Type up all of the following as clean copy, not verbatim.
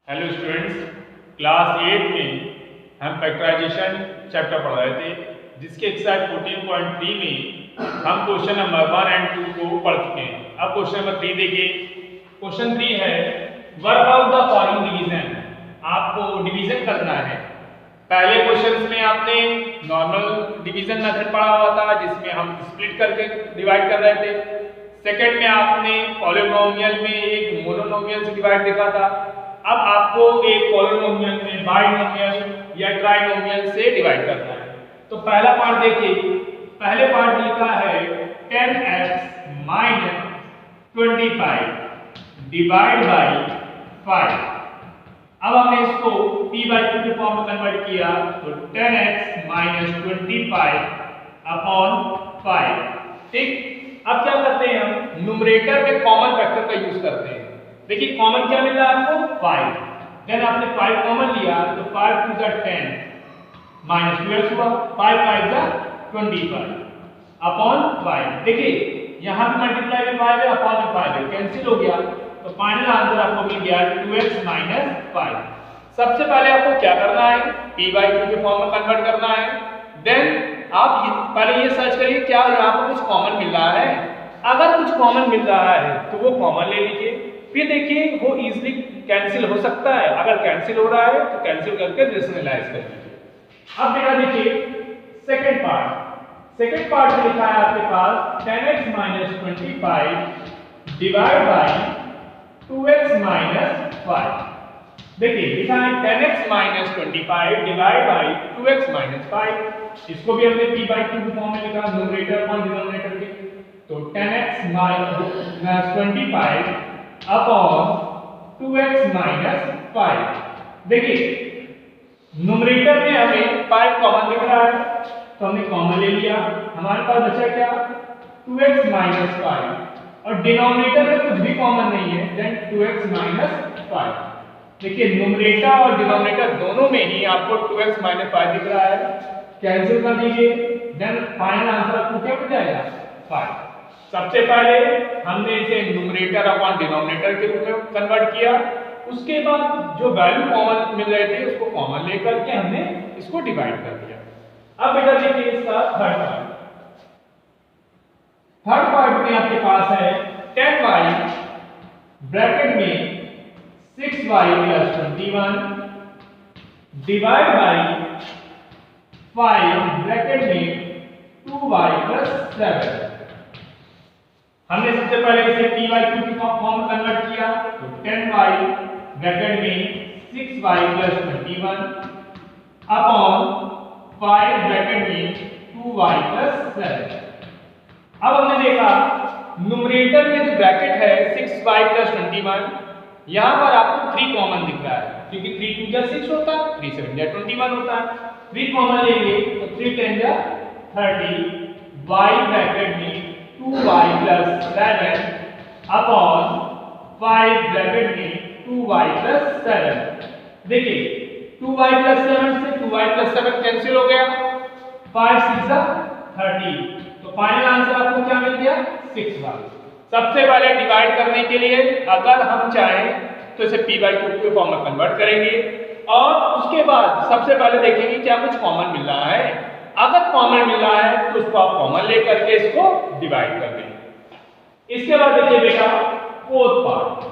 Hello students, class 8 में हम factorisation chapter पढ़ रहे थे, जिसके एक्सरसाइज 14.3 में हम क्वेश्चन नंबर 1 और 2 को पढ़ चुके हैं। अब क्वेश्चन नंबर 3 देखिए। क्वेश्चन 3 है work out the following division. आपको डिवीजन करना है। पहले क्वेश्चन में आपने नॉर्मल डिवीजन मेथड पढ़ा हुआ था, जिसमें हम स्प्लिट करके डिवाइड कर रहे थे। सेकंड में आपने पॉलिनोमियल में एक मोनोनोमियल से डिवाइड देखा था। अब आपको एक पॉलिनोमियल में बाइनोमियल या ट्राइनोमियल से डिवाइड करना है। तो पहला पार्ट देखिए। पहले पार्ट लिखा है 10x - 25 डिवाइड बाय 5। अब हमने इसको p/2 के फॉर्म में कन्वर्ट किया, तो 10x - 25 अपॉन 5। ठीक। अब क्या करते हैं, हम न्यूमरेटर में कॉमन फैक्टर का यूज करते हैं। देखिए कॉमन क्या मिला आपको 5, देन आपने 5 कॉमन लिया तो 5 2 जा 10 माइनस 12 हुआ, 5 5 जा 25 अपॉन 5। देखिए यहाँ पे मल्टीप्लाई में 5 है, अपॉन में 5 है, कैंसिल हो गया। तो फाइनल आंसर आपको मिल गया 2x - 5। सबसे पहले आपको क्या करना है, p/2 के फॉर्म में कन्वर्ट करना है। देन आप पहले ये सर्च करिए क्या यहाँ पर कुछ कॉमन मिल रहा है। अगर कुछ कॉमन मिल रहा है तो वो कॉमन ले लीजिए। फिर देखिए वो इजीली कैंसिल हो सकता है। अगर कैंसिल हो रहा है तो कैंसिल करके रेशनलाइज कर लीजिए। अब बेटा देखिए सेकंड पार्ट में लिखा है आपके पास 10x - 25 डिवाइड बाय 2x - 5। देखिए लिखा है 10x - 25 डिवाइड बाय 2x - 5। इसको भी हमने p/2 के फॉर्म में लिखा, न्यूमरेटर और डिनोमिनेटर के। तो 10x - 25 अपॉन 2x - 5। देखिए न्यूमरेटर में हमें 5 कॉमन दिख रहा है, तो हमने कॉमन ले लिया। हमारे पास बचा क्या 2x - 5, और डिनोमिनेटर में कुछ भी कॉमन नहीं है, देन 2x - 5। देखिए न्यूमरेटर और डिनोमिनेटर दोनों में ही आपको 2x - 5 दिख रहा है, कैंसिल कर दीजिए। देन फाइनल आंसर आपको क्या मिल जाएगा 5। सबसे पहले हमने इसे न्यूमरेटर अपॉन डिनोमिनेटर के रूप में कन्वर्ट किया। उसके बाद जो वैल्यू कॉमन मिल रहे थे उसको कॉमन लेकर के हमने इसको डिवाइड कर दिया। अब बेटा देखिए इसका थर्ड पार्ट में आपके पास है 10y ब्रैकेट में 6y + 21 डिवाइड बाय 5 ब्रैकेट में 2y + 7। हमने सबसे पहले इसे p/2 के फॉर्म में कन्वर्ट किया, तो 10y ब्रैकेट में 6y + 21 अपॉन 5 ब्रैकेट में 2y + 7। अब हमने देखा न्यूमरेटर में जो ब्रैकेट है 6y + 21, यहाँ पर आपको 3 कॉमन दिख रहा है, क्योंकि 3 2 जा 6 होता है, 3 7 जा 21 होता है। 3 कॉमन लेंगे तो 3 10 जा 30, y ब्रैकेट में 2y + 7 अपॉन 5 ब्रैकेट में 2y + 7। देखिए 2y + 7 से 2y + 7 कैंसिल हो गया, 5 6 जा 30। तो फाइनल आंसर आपको क्या मिल गया 6y। सबसे पहले डिवाइड करने के लिए अगर हम चाहें तो इसे p/2 के फॉर्म में कन्वर्ट करेंगे, और उसके बाद सबसे पहले देखेंगे क्या कुछ कॉमन मिल रहा है। अगर कॉमन मिल रहा है तो उसको आप कॉमन लेकर के इसको डिवाइड कर देंगे। इसके बाद देखिए बेटा फोर्थ पार्ट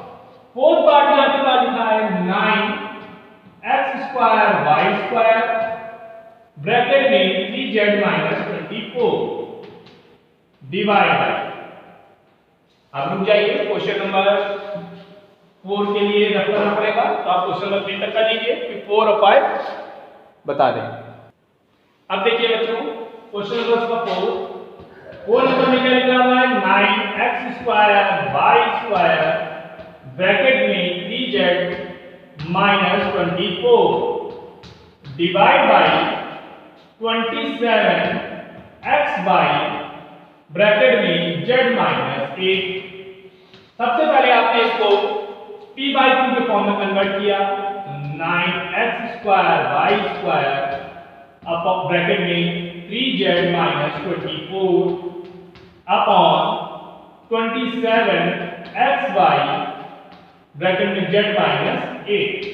में आपके पास लिखा है 9x² y² ब्रैकेट में 3z - 24 डिवाइड बाय। अब रुक जाइए, क्वेश्चन नंबर 4 के लिए रफ करना पड़ेगा, तो आप क्वेश्चन नंबर 3 तक कर लीजिए, फिर 4 और 5 बता दें। अब देखिए बच्चों क्वेश्चन नंबर 4 नंबर में क्या लिखा हुआ है 9x² y² ब्रैकेट में 3z - 24 divide by 27xy bracket में z - 8। सबसे पहले आपने इसको p/2 के फॉर्म में कन्वर्ट किया, 9x² y² अपॉन ब्रैकेट में 3z - 24 अपॉन 27xy ब्रैकेट में z माइनस 8।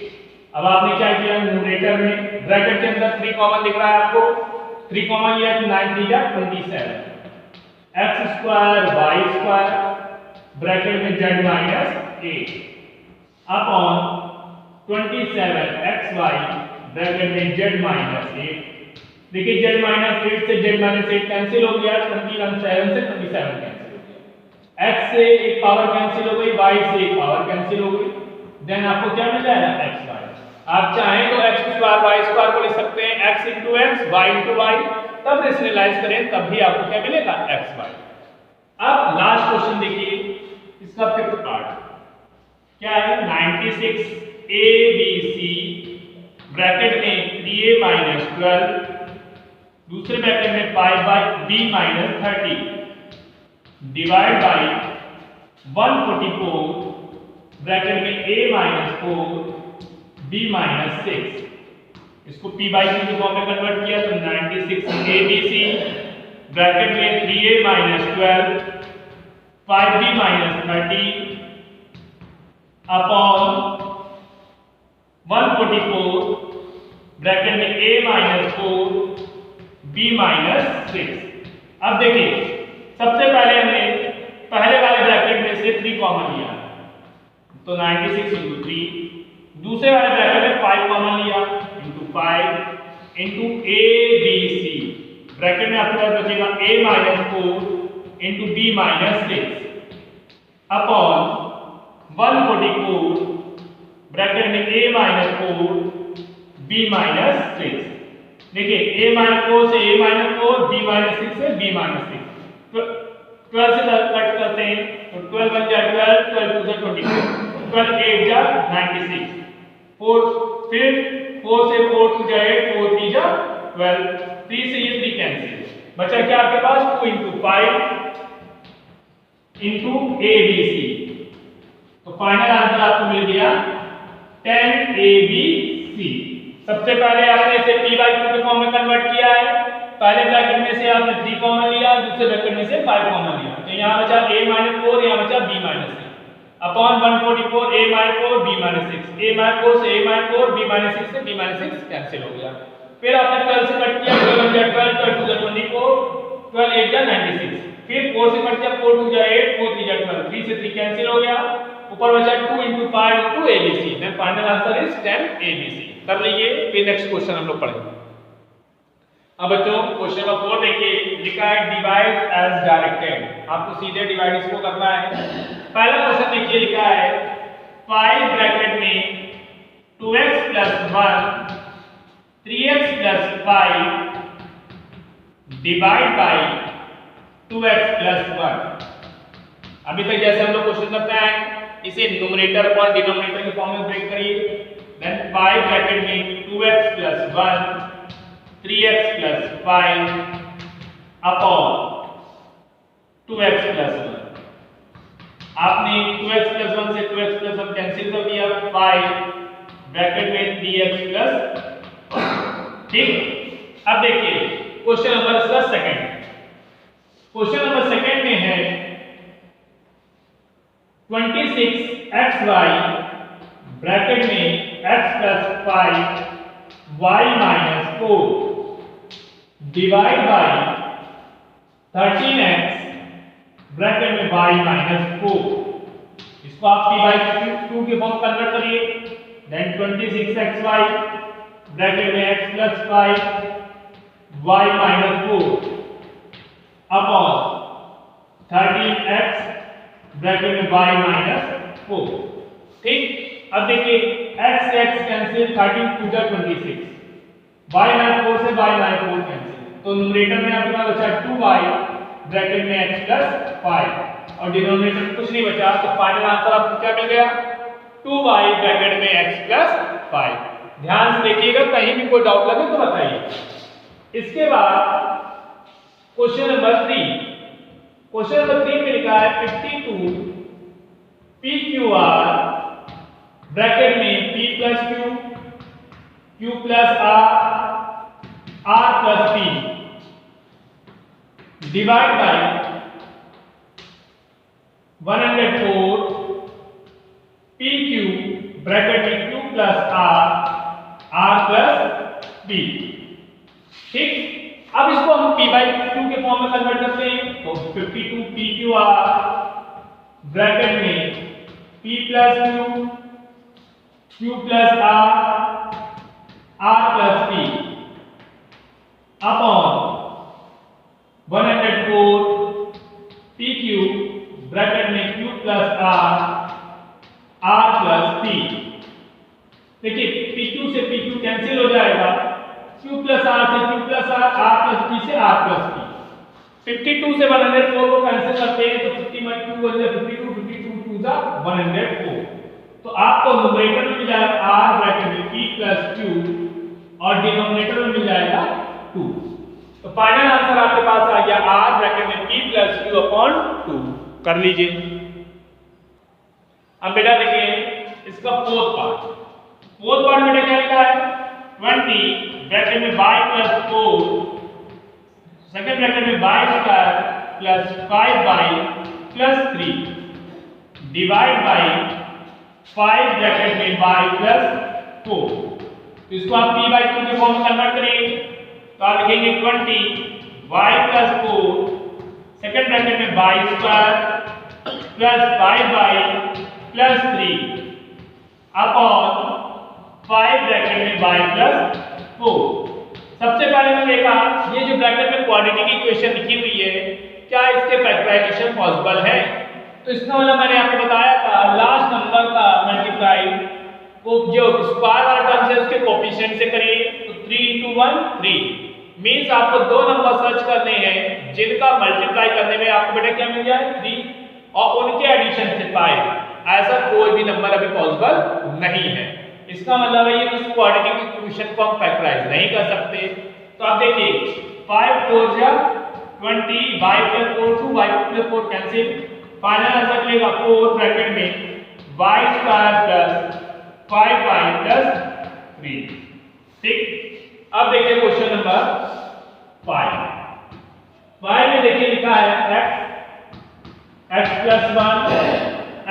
अब आपने क्या किया, न्यूमरेटर में ब्रैकेट के अंदर 3 कॉमन दिख रहा है आपको, 3 कॉमन लिया तो 9 3 जा 27, x square y square bracket में z minus 8 upon 27xy bracket में z माइनस 8। देखिए z माइनस 8 से z माइनस 8 कैंसिल हो गया, 21 7 से 27 कैंसिल हो गया, x से एक पावर कैंसिल हो गई, y से एक पावर कैंसिल हो गई, देन आपको क्या मिल जाएगा xy। आप चाहें तो x स्क्वायर y स्क्वायर को लिख सकते हैं x into x y into y, तब रेशनलाइज करें तब भी आपको क्या मिलेगा xy। अब लास्ट क्वेश्चन देखिए, इसका फिफ्थ पार्ट क्या है, 96 ABC ब्रैकेट में 3a माइनस 12 दूसरे ब्रैकेट में 5b minus 30 divide by 144 bracket में a माइनस 4 b माइनस 6। इसको p बाई q के फॉर्म में कन्वर्ट किया तो 96 ABC ब्रैकेट में 3a minus 12 5b minus 30 upon 144 bracket में a माइनस 4 b माइनस 6। अब देखिए सबसे पहले हमने पहले वाले ब्रैकेट में से 3 कॉमन लिया तो 96 into 3, दूसरे वाले ब्रैकेट में 5 कॉमन लिया into 5 into a b c bracket में आपके पास बचेगा a minus 4 into b minus 6 upon 144 bracket में a माइनस 4 b माइनस 6। देखिए a माइनस 4 से a माइनस 4 b माइनस 6 से b माइनस 6, तो 12 से कट करते हैं तो 12 बन जाए 12, 12 2 से 24, 12 8 जा 96, 4 फिर 4 से 4 2 जा 8, 4 3 जा 12, 3 से ये 3 कैंसिल, बचा क्या आपके पास 2 into 5 into ABC, तो फाइनल आंसर आपको मिल गया 10ABC। सबसे पहले आपने इसे p बाई q के फॉर्म में कन्वर्ट किया है, पहले ब्रैकेट में से आपने 3 कॉमन लिया, दूसरे ब्रैकेट में से 5 कॉमन लिया, तो यहाँ बचा a माइनस 4, यहाँ बचा b minus 6 upon 144 a minus 4 b minus 6, a minus 4 से a माइनस 4 b माइनस 6 से b माइनस 6 कैंसिल हो गया। फिर आपने 12 से कट किया, 12 जा 12, 12 2 जा 24, 12 8 जा 96, फिर 4 से कट किया, 4 2 जा 8, 4 3 जा 12, 3 से 3 कैंसिल हो गया, ऊपर बचा 2 into 5 into ABC, then final answer is 10ABC। कर लीजिए, फिर नेक्स्ट क्वेश्चन हम लोग पढ़ेंगे। अब बच्चों क्वेश्चन नंबर 4 देखिए, लिखा है डिवाइड एज डायरेक्टेड, आपको सीधे डिवाइड इसको करना है। पहला क्वेश्चन देखिए, लिखा है 5 ब्रैकेट में 2x plus 1 3x plus 5 divide by 2x plus 1। अभी तक जैसे हम लोग क्वेश्चन करते हैं इसे न्यूमरेटर और डिनोमिनेटर के फॉर्म में ब्रेक करिए, देन 5 ब्रैकेट में 2x plus 1 3x plus 5 upon 2x plus 1। आपने 2x plus 1 से 2x plus 1 कैंसिल कर दिया, 5 ब्रैकेट में 3x plus, ठीक। अब देखिए क्वेश्चन नंबर इसका सेकंड, क्वेश्चन नंबर सेकंड में है 26xy ब्रैकेट में x plus 5 y minus 4 divide by 13x bracket में y minus 4। इसको आप p बाई q के फॉर्म कन्वर्ट करिए, देन 26xy ब्रैकेट में x plus 5 y minus 4 upon 13x bracket में y minus 4, ठीक। अब देखिए x से x कैंसिल, 13 2 जा 26, y minus 4 से y minus 4 कैंसिल, तो न्यूमरेटर में आपके पास बचा 2y ब्रैकेट में x plus 5 और डिनोमिनेटर में कुछ नहीं बचा, तो फाइनल आंसर आपको क्या मिल गया 2y ब्रैकेट में x plus 5। ध्यान से देखिएगा, कहीं भी कोई डाउट लगे तो बताइए। इसके बाद क्वेश्चन नंबर 3, क्वेश्चन नंबर 3 में लिखा है 52 PQR ब्रैकेट में P plus Q Q plus R R plus P divide by 104 PQ bracket में q plus r plus b। ठीक, अब इसको हम p बाई q के फॉर्म में कन्वर्ट करते हैं तो 52 pqr ब्रैकेट में p plus q plus r plus p upon 104 pq bracket में q plus r plus p। देखिए pq से pq कैंसिल हो जाएगा, q प्लस r से q plus r plus p से r प्लस p। 52 से 104 को कैंसिल करते हैं तो 50 बाई q बन जाए 52, 52 2 जा 104। तो आपको न्यूमरेटर में मिल जाएगा r ब्रैकेट में p प्लस q और डिनोमिनेटर में मिल जाएगा 2। तो फाइनल आंसर आपके पास आ गया r ब्रैकेट में p प्लस q अपॉन 2। कर लीजिए। अब बेटा देखिए इसका फोर्थ पार्ट बेटा क्या लिखा है 20 ब्रैकेट में y प्लस 4 सेकंड ब्रैकेट में y square plus 5y plus 3 divide by 5 bracket में y प्लस 4। तो इसको आप p बाई 2 के फॉर्म में कन्वर्ट करेंगे तो आप लिखेंगे 20 y प्लस 4 सेकंड ब्रैकेट में y square plus 5y plus 3 upon 5 bracket में y प्लस 4। सबसे पहले मैंने देखा ये जो ब्रैकेट में क्वाड्रेटिक की इक्वेशन लिखी हुई है क्या इसके फैक्टराइजेशन पॉसिबल है। तो इसका मतलब मैंने आपको बताया था लास्ट नंबर का मल्टीप्लाई को जो स्क्वायर वाला टर्म है उसके कोफिशिएंट से करिए तो 3 into 1 3 मींस आपको दो नंबर सर्च करने हैं जिनका मल्टीप्लाई करने में आपको बेटा क्या मिल जाए 3 और उनके एडिशन से 5। ऐसा कोई भी नंबर अभी पॉसिबल नहीं है। इसका मतलब है ये उस क्वाड्रेटिक इक्वेशन को हम फैक्टराइज नहीं कर सकते। तो आप देखिए 5 4 जा 20 y plus 4 2 y plus 4 cancel final answer मिलेगा 4 ब्रैकेट में y square plus 5y plus 3। ठीक, अब देखिए क्वेश्चन नंबर 5 में देखिए लिखा है x plus 1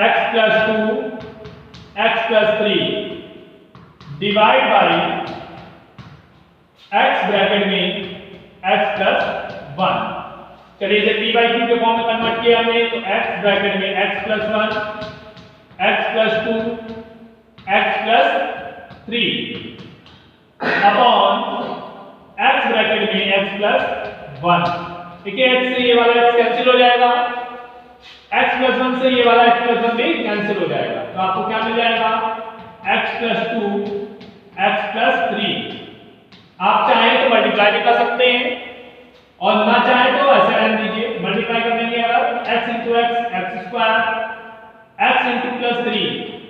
x plus 2 x plus 3 divide by x bracket में x प्लस 1। चलिए इसे p बाई 2 के फॉर्म में कन्वर्ट किया हमने तो x ब्रैकेट में x plus 1 x plus 2 x plus 3 upon x bracket में x प्लस 1। देखिए x से ये वाला x कैंसिल हो जाएगा, x प्लस 1 से ये वाला x प्लस 1 भी कैंसिल हो जाएगा तो आपको क्या मिल जाएगा x प्लस 2 x प्लस 3। आप चाहें तो मल्टीप्लाई भी कर सकते हैं और ना चाहें तो ऐसे रहने दीजिए। मल्टीप्लाई करने के अगर x into x x square x into plus 3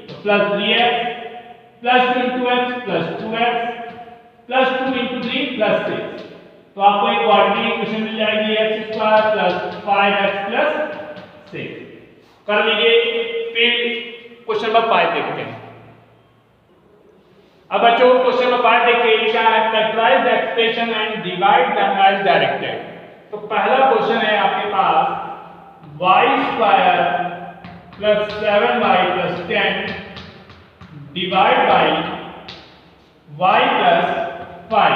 तो plus 3x plus 2 into x plus 2x plus 2 into 3 plus 6। तो आपको एक क्वाड्रेटिक इक्वेशन मिल जाएगी x square plus 5x plus 6। कर लीजिए। फिर क्वेश्चन नंबर 5 देखते हैं। अब बच्चों क्वेश्चन नंबर 5 देखिए क्या है factorize the expression and divide them as directed. तो पहला क्वेश्चन है आपके पास y square plus 7y plus 10 divide by y plus 5।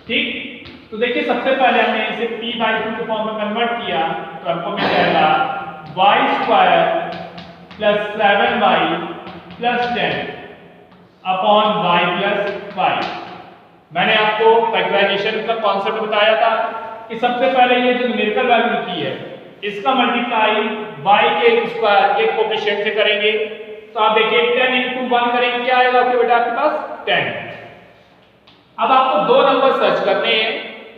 ठीक, तो देखिए सबसे पहले हमने इसे p बाई 2 के फॉर्म में कन्वर्ट किया तो आपको मिल जाएगा y square plus 7y plus 10 upon y plus 5। मैंने आपको फैक्टराइजेशन का कॉन्सेप्ट बताया था कि सबसे पहले ये जो न्यूमेरिकल वैल्यू लिखी है इसका मल्टीप्लाई y के स्क्वायर के कोफिशिएंट से करेंगे। तो आप देखिए 10 into 1 करेंगे क्या आएगा आपके बेटा आपके पास 10। अब आपको दो नंबर सर्च करने हैं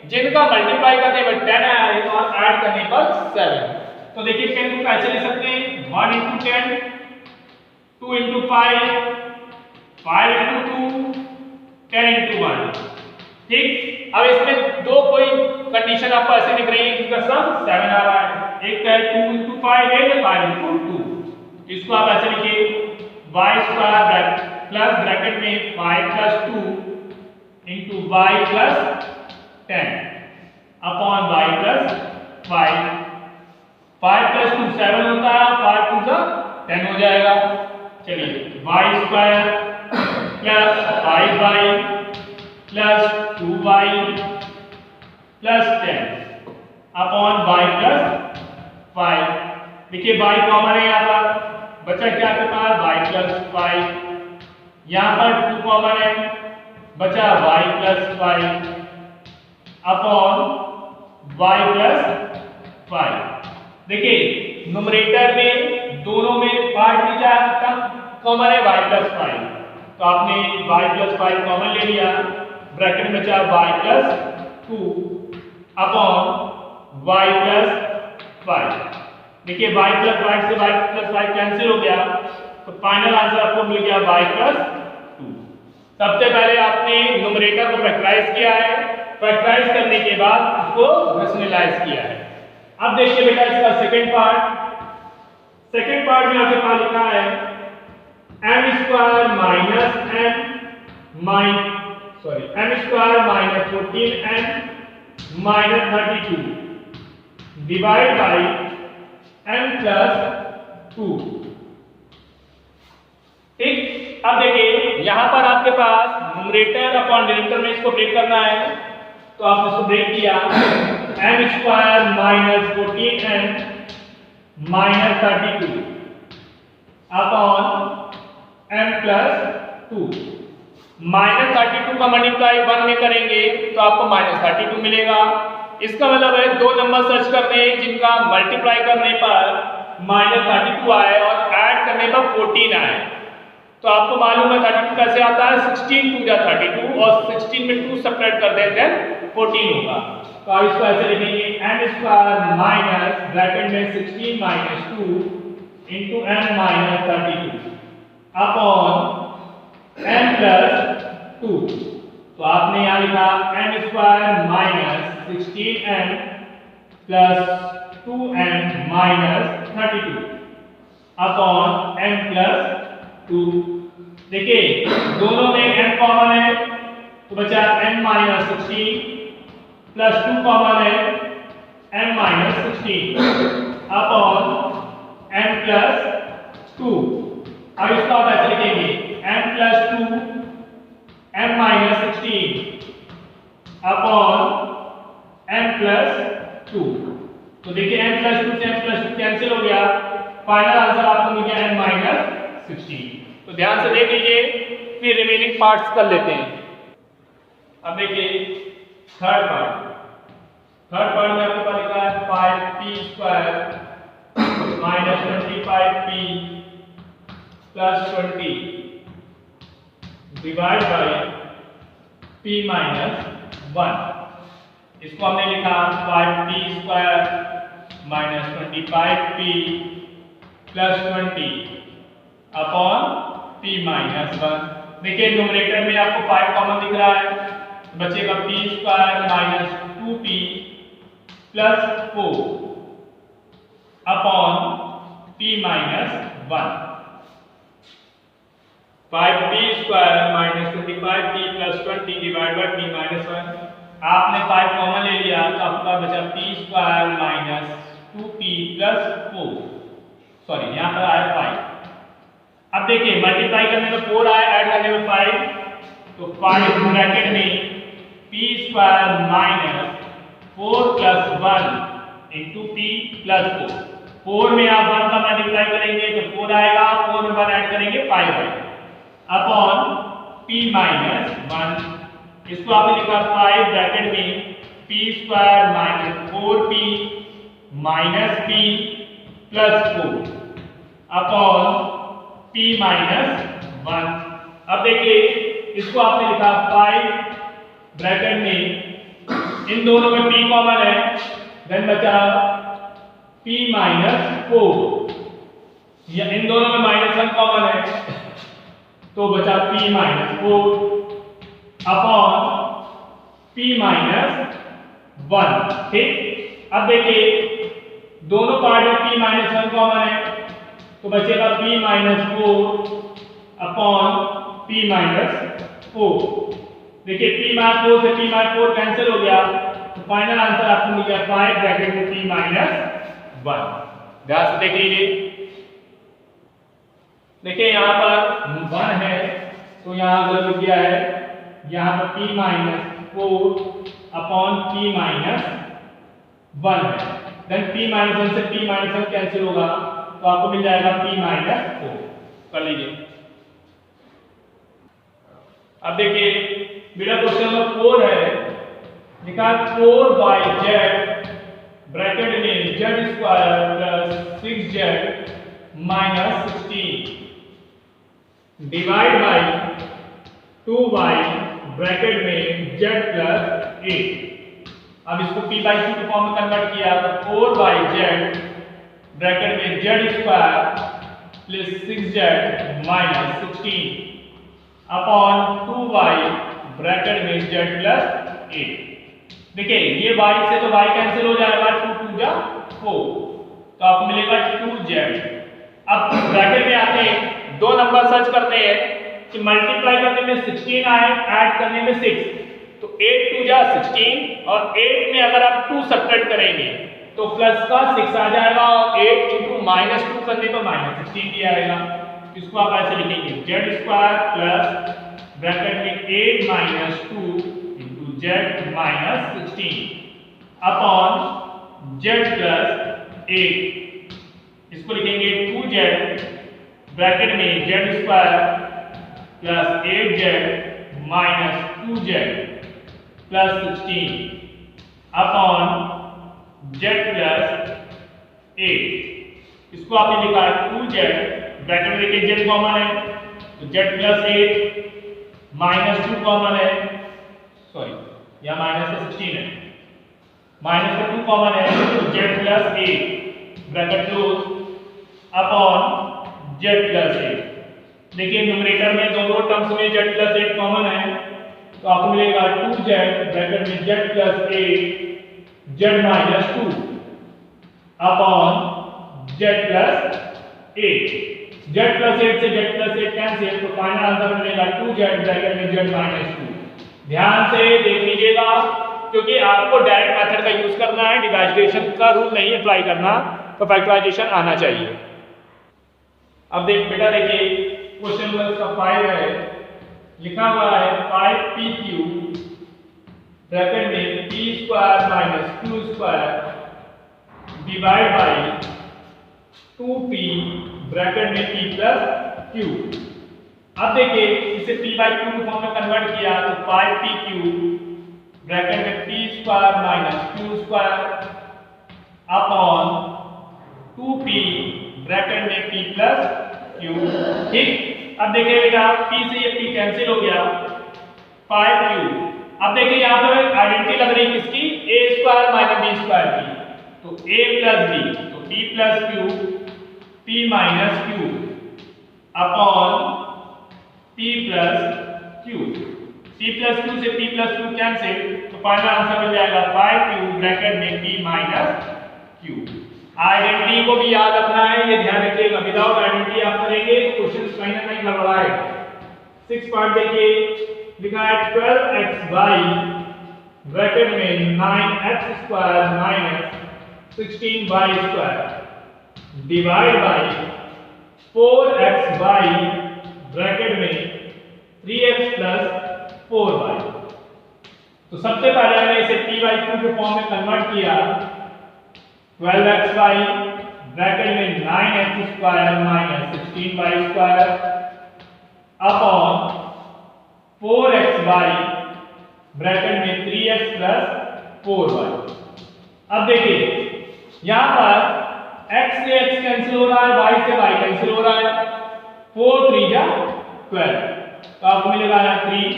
जिनका मल्टीप्लाई करने पर 10 आएगा और ऐड करने पर 7। तो देखिए 10 को कैसे लिख सकते हैं 1 into 10 2 into 5 5 into 2 10 into 1। ठीक, अब इसमें दो कोई कंडीशन आपको ऐसे दिख रही है जिनका सम 7 आ रहा है। एक है 2 into 5 है 5 into 2। इसको आप ऐसे लिखिए y स्क्वायर प्लस ब्रैकेट में 5 plus 2 into y plus 10 upon y plus 5। 5 plus 2 7 होता है 5 2 10 हो जाएगा। चलिए y square plus 5y plus 2y plus 10 upon y plus 5। देखिए y कॉमन है यहाँ पर, बचा क्या आपके पास y प्लस 5, यहाँ पर 2 कॉमन है, बचा y plus 5 upon y plus 5। देखिए न्यूमरेटर में दोनों में पार्ट में क्या कॉमन है y प्लस 5, तो आपने y प्लस 5 कॉमन ले लिया, ब्रैकेट में बचा y plus 2 upon y plus 5। देखिए y प्लस 5 से y प्लस 5 कैंसिल हो गया, तो फाइनल आंसर आपको मिल गया y प्लस 2। सबसे पहले आपने न्यूमरेटर को फैक्टराइज किया है, फैक्टराइज करने के बाद उसको रेशनलाइज किया है। अब देखिए बेटा इसका सेकंड पार्ट में आपके पास लिखा है m square minus m square minus 14n minus 32 divide by m plus 2। ठीक, अब देखिए यहां पर आपके पास न्यूमरेटर अपॉन डिनोमिनेटर में इसको ब्रेक करना है, तो आपने इसको ब्रेक किया m square minus 14n minus 32 upon m plus 2। Minus 32 का मल्टीप्लाई 1 में करेंगे तो आपको माइनस 32 मिलेगा। इसका मतलब है दो नंबर सर्च करने हैं जिनका मल्टीप्लाई करने पर माइनस 32 आए और ऐड करने पर 14 आए। तो आपको मालूम है 32 कैसे आता है, 16 2 जा 32 और 16 में 2 सब्ट्रैक्ट कर देते हैं 14 होगा। तो आप इसको ऐसे लिखेंगे m स्क्वायर माइनस ब्रैकेट में 16 minus 2 into m minus 32 upon m plus 2। तो आपने यहाँ लिखा m square minus 16m plus 2m minus 32 upon m plus 2। देखिए दोनों में m कॉमन है तो बचा m माइनस 16 प्लस 2 कॉमन है m minus 16 upon m plus 2। अब इसको आप ऐसे लिखेंगे m plus 2 m minus 16 upon m plus 2। तो देखिए m प्लस 2 से m प्लस 2 कैंसिल हो गया, फाइनल आंसर आपको मिल गया m माइनस 16। तो ध्यान से देख लीजिए, फिर रिमेनिंग पार्ट्स कर लेते हैं। अब देखिए थर्ड पार्ट में आपके पास लिखा है 5p square minus 25p plus 20 divide by p minus 1। इसको हमने लिखा 5p square minus 25p plus 20 upon p minus 1। देखिए न्यूमरेटर में आपको 5 कॉमन दिख रहा है, बचेगा p square minus 2p plus 4 upon p minus 1। 5p square minus 25p plus 20 divide by p minus 1। आपने 5 कॉमन ले लिया तो आपका बचा p square minus 2p plus 4, sorry यहाँ पर आया 5। अब देखिए मल्टीप्लाई करने में 4 आया, ऐड करने में 5, तो 5 ब्रैकेट में p square minus 4 plus 1 into p plus 4। 4 में आप 1 का मल्टीप्लाई करेंगे तो 4 आएगा, 4 में 1 ऐड करेंगे 5 आएगा अपॉन p माइनस 1। इसको आपने लिखा 5 ब्रैकेट में p square minus 4p minus p plus 4 upon p minus 1। अब देखिए इसको आपने लिखा 5 ब्रैकेट में, इन दोनों में p कॉमन है, देन बचा p माइनस 4, या इन दोनों में -1 कॉमन है तो बचा p minus 4 upon p minus 1। ठीक, अब देखिए दोनों पार्ट में p माइनस 1 कॉमन है तो बचेगा p minus 4 upon p minus 4। देखिए p माइनस 4 से p माइनस 4 कैंसिल हो गया, तो फाइनल आंसर आपको मिल गया 5 ब्रैकेट में p माइनस 1। ध्यान से देख लीजिए। देखिए यहाँ पर 1 है तो यहाँ अगर लिख दिया है यहाँ पर p minus 4 upon p minus 1 है। देन p माइनस 1 से p माइनस 1 कैंसिल होगा तो आपको मिल जाएगा p माइनस 4। कर लीजिए। अब देखिए मेरा क्वेश्चन नंबर 4 है, लिखा 4yz ब्रैकेट में z square plus 6z minus 16 divide by 2y bracket में z प्लस 8। अब इसको p बाई q के फॉर्म में कन्वर्ट किया तो 4yz ब्रैकेट में z square plus 6z minus 16 upon 2y bracket में z प्लस 8। देखिए ये y से तो y कैंसिल हो जाएगा, 2 2 जा 4 तो आपको मिलेगा 2z। अब ब्रैकेट में आते हैं, दो नंबर सर्च करते हैं कि मल्टीप्लाई करने में 16 आए, ऐड करने में 6 तो 8 2 जा 16 और 8 में अगर आप 2 सब्ट्रैक्ट करेंगे तो प्लस का 6 आ जाएगा और 8 इंटू माइनस 2 करने पर माइनस 16 भी आएगा। इसको आप ऐसे लिखेंगे z स्क्वायर प्लस ब्रैकेट में 8 minus 2 into z minus 16 upon z plus 8। इसको लिखेंगे 2z ब्रैकेट में z square plus 8z minus 2z plus 16 upon z plus 8। इसको आपने लिखा है 2z ब्रैकेट में देखिए z कॉमन है तो z प्लस 8 माइनस 2 कॉमन है, सॉरी यहाँ माइनस का 16 है, माइनस का 2 कॉमन है तो z plus 8 bracket close upon z plus 8। देखिए न्यूमरेटर में दोनों टर्म्स में z प्लस 8 कॉमन है तो आपको मिलेगा 2z ब्रैकेट में z plus 8 z minus 2 upon z plus 8। z plus 8 से z प्लस 8 कैंसिल तो फाइनल आंसर मिलेगा 2z ब्रैकेट में z माइनस 2। ध्यान से देख लीजिएगा क्योंकि आपको डायरेक्ट मेथड का यूज करना है, डिवाइडेशन का रूल नहीं अप्लाई करना, तो फैक्टराइजेशन आना चाहिए। अब बेटा देखिए क्वेश्चन नंबर इसका 5 है, लिखा हुआ है 5pq ब्रैकेट में p square minus q square divide by 2p bracket में p प्लस q। अब देखिए इसे p बाई q के फॉर्म में कन्वर्ट किया तो 5pq ब्रैकेट में p square minus q square upon 2p bracket में p प्लस q। ठीक, अब देखिए बेटा p से ये p कैंसिल हो गया 5q। अब देखिए यहाँ पर आइडेंटिटी लग रही किसकी, a square minus b square की, तो a प्लस b तो p plus q p minus q upon p plus q। p plus q से p प्लस q कैंसिल तो फाइनल आंसर मिल जाएगा 5q ब्रैकेट में p माइनस q। आइडेंटिटी को भी याद रखना है, ये ध्यान रखिएगा, विदाउट आइडेंटिटी आप करेंगे तो क्वेश्चन कहीं ना कहीं गड़बड़ाएगा। 6 पॉइंट देखिए लिखा है 12xy ब्रैकेट में 9x square minus 16y square divide by 4xy bracket में 3x प्लस 4y। तो सबसे पहले हमने इसे p बाई q के फॉर्म में कन्वर्ट किया 12xy ब्रैकेट में 9x square minus 16y square upon 4xy bracket में 3x प्लस 4y। अब देखिए यहां पर x से x कैंसिल हो रहा है, y से y कैंसिल हो रहा है, 4 3 जा 12 तो आपको मिलेगा यहाँ 3।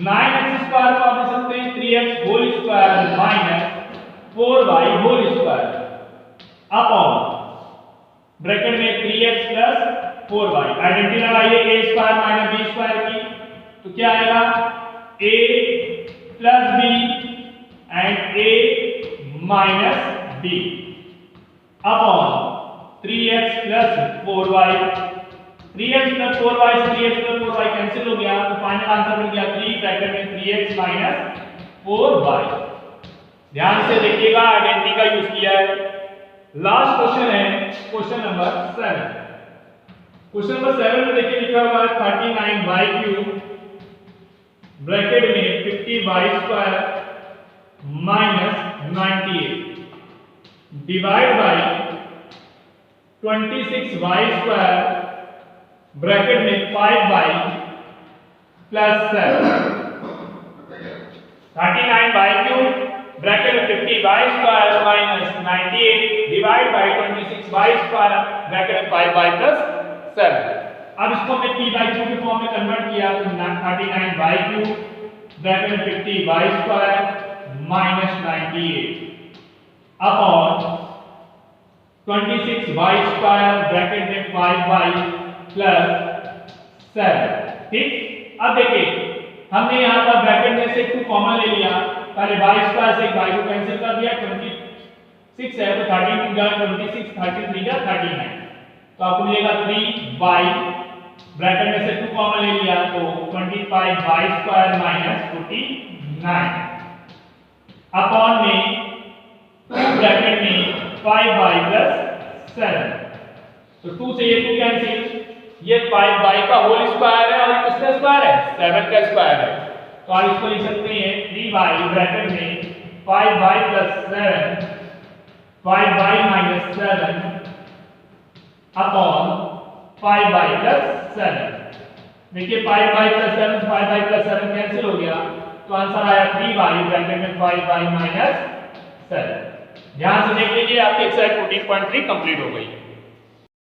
9x स्क्वायर को आप लिख सकते हैं 3x whole square minus 4y whole square upon bracket में 3x प्लस 4y। आइडेंटिटी लगाइए a square minus b square की तो क्या आएगा a plus b and a minus b upon 3x plus 4y। 3x plus 4y से 3x plus 4y cancel हो गया तो फाइनल आंसर मिल गया 3 ब्रैकेट में 3x माइनस 4y। ध्यान से देखिएगा, आइडेंटिटी का यूज किया है। लास्ट क्वेश्चन है क्वेश्चन नंबर 7। क्वेश्चन नंबर 7 में देखिए लिखा हुआ है 39y³ ब्रैकेट में 50y² minus 98 divide by 26y² bracket में 5y प्लस 7 39y³ ब्रैकेट में 50y² minus 98 divide by 26y² bracket में 5y प्लस 7। अब इसको हमने p/q के फॉर्म में कन्वर्ट किया तो 39y³ ब्रैकेट में 50y² minus 98 upon 26y² bracket में 5y प्लस 7। ठीक, अब देखिए हमने यहाँ पर ब्रैकेट में से 2 कॉमन ले लिया, पहले y² से y को कैंसिल कर दिया, 26 है तो 13 जा 26 13 जा 39 तो आपको मिलेगा 3y ब्रैकेट में से 2 कॉमन ले लिया तो 25y² माइनस 49 अपॉन में 2 ब्रैकेट में 5y प्लस 7 तो 2 से ये 2 कैंसिल, ये 5y का होल स्क्वायर है और किसका स्क्वायर है 7 का स्क्वायर है तो आप इसको लिख सकते हैं 3y ब्रैकेट में 5y plus 7 5y minus 7 upon 5y plus 7। देखिए 5y plus 7 5y plus 7 cancel हो गया तो आंसर आया 3y ब्रैकेट में 5y माइनस 7। ध्यान से देख लीजिए आपकी एक्सरसाइज 14.3 कंप्लीट हो गई।